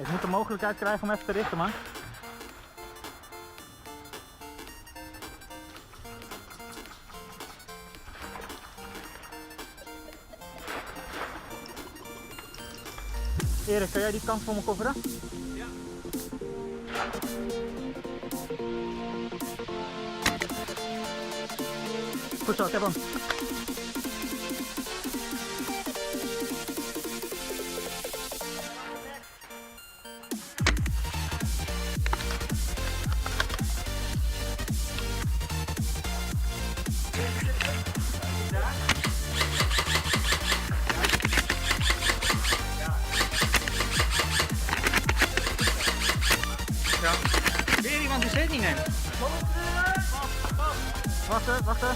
Ik moet de mogelijkheid krijgen om even te richten, man. Erik, kan jij die kant voor me kofferen? Ja. Goed zo, ik heb hem. Ja. Weer iemand de zet niet neemt. Wachten, wachten.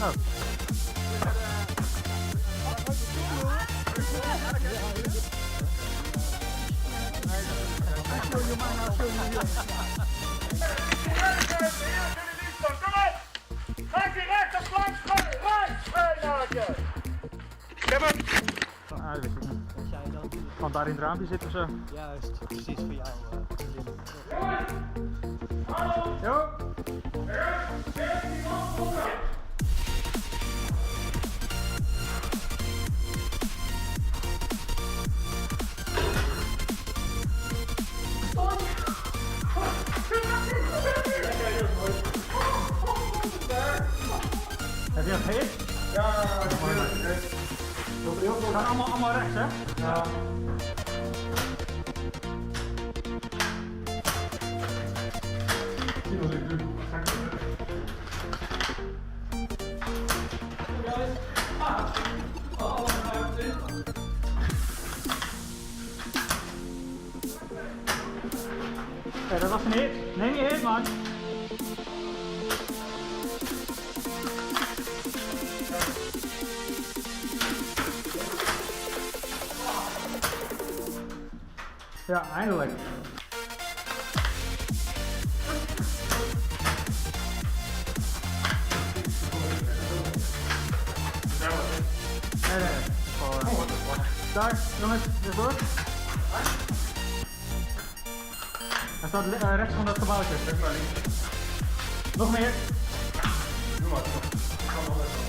Oh. Ik heb hem. Ah, dat wist ik niet. Als jij dan doet. Van daar in het raampje zit of zo. Juist, precies voor jou. Jo. Heb je een hit? Ja, We gaan allemaal rechts, hè? ja. Die was ik nu. Ja, dat was een hit. Neem je hit, man. Ja, eindelijk. Nee, nee. Daar, jongens, dus door. Hij staat rechts van dat gebouwtje. Zeg maar links. Nog meer. Doe maar. Ik kan nog even.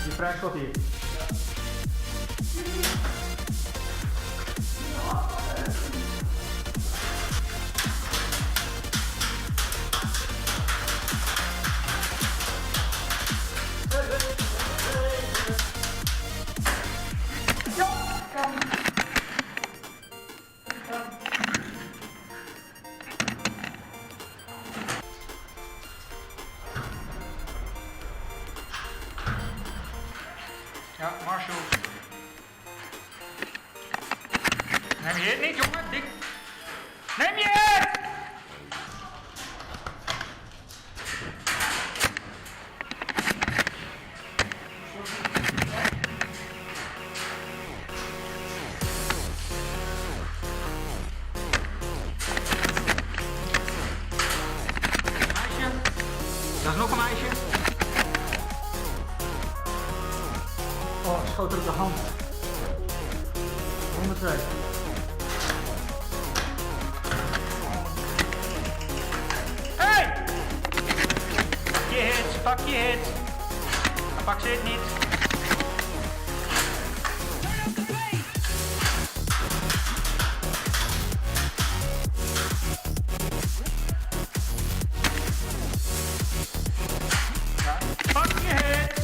Je vrij schot hier. Ja, Marshall. Neem je het niet, jongen? Dik. Neem je het! Meisje. Dat is nog een meisje. Oh, schoot er op de hand. 102. Hey! Pak je hit, pak je hit. Dan pak ze het niet. Ja, pak je hit.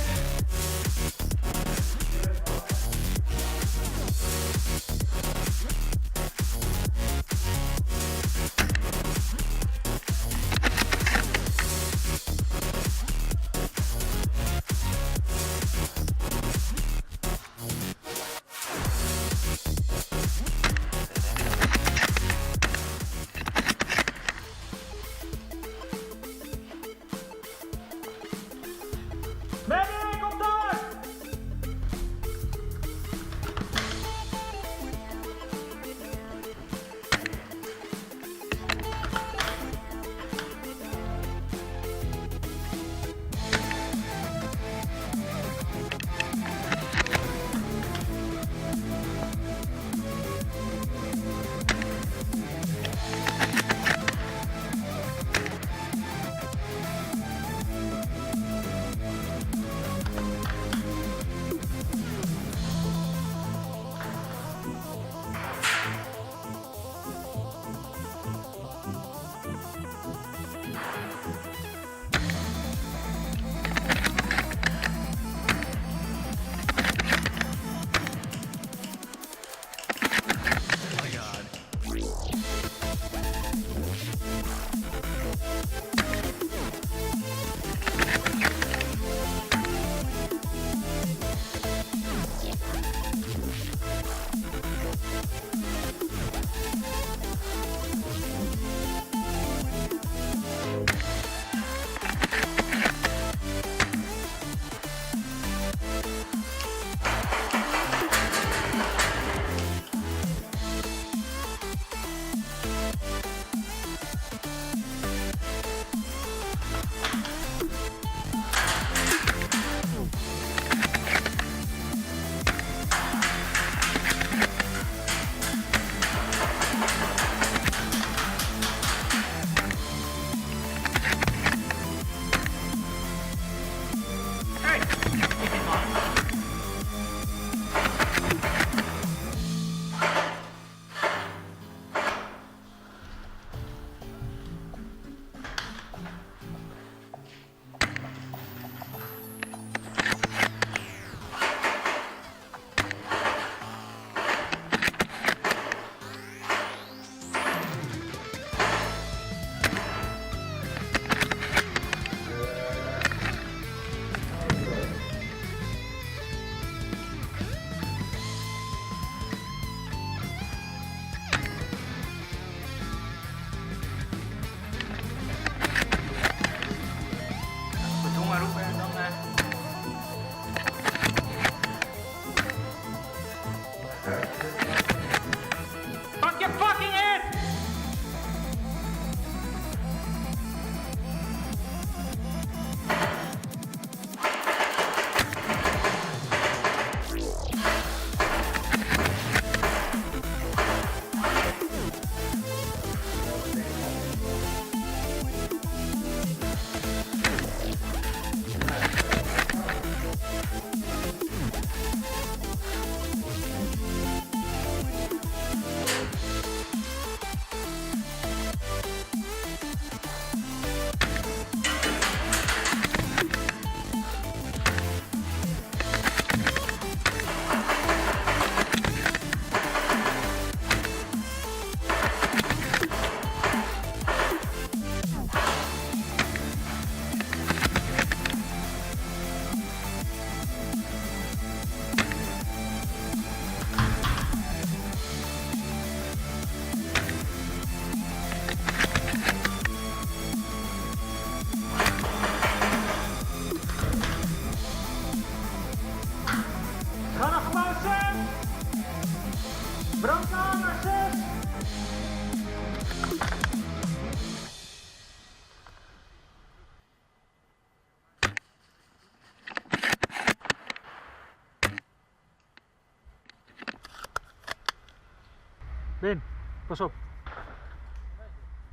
Bin, pas op.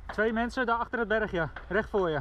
2 mensen daar achter het bergje, recht voor je.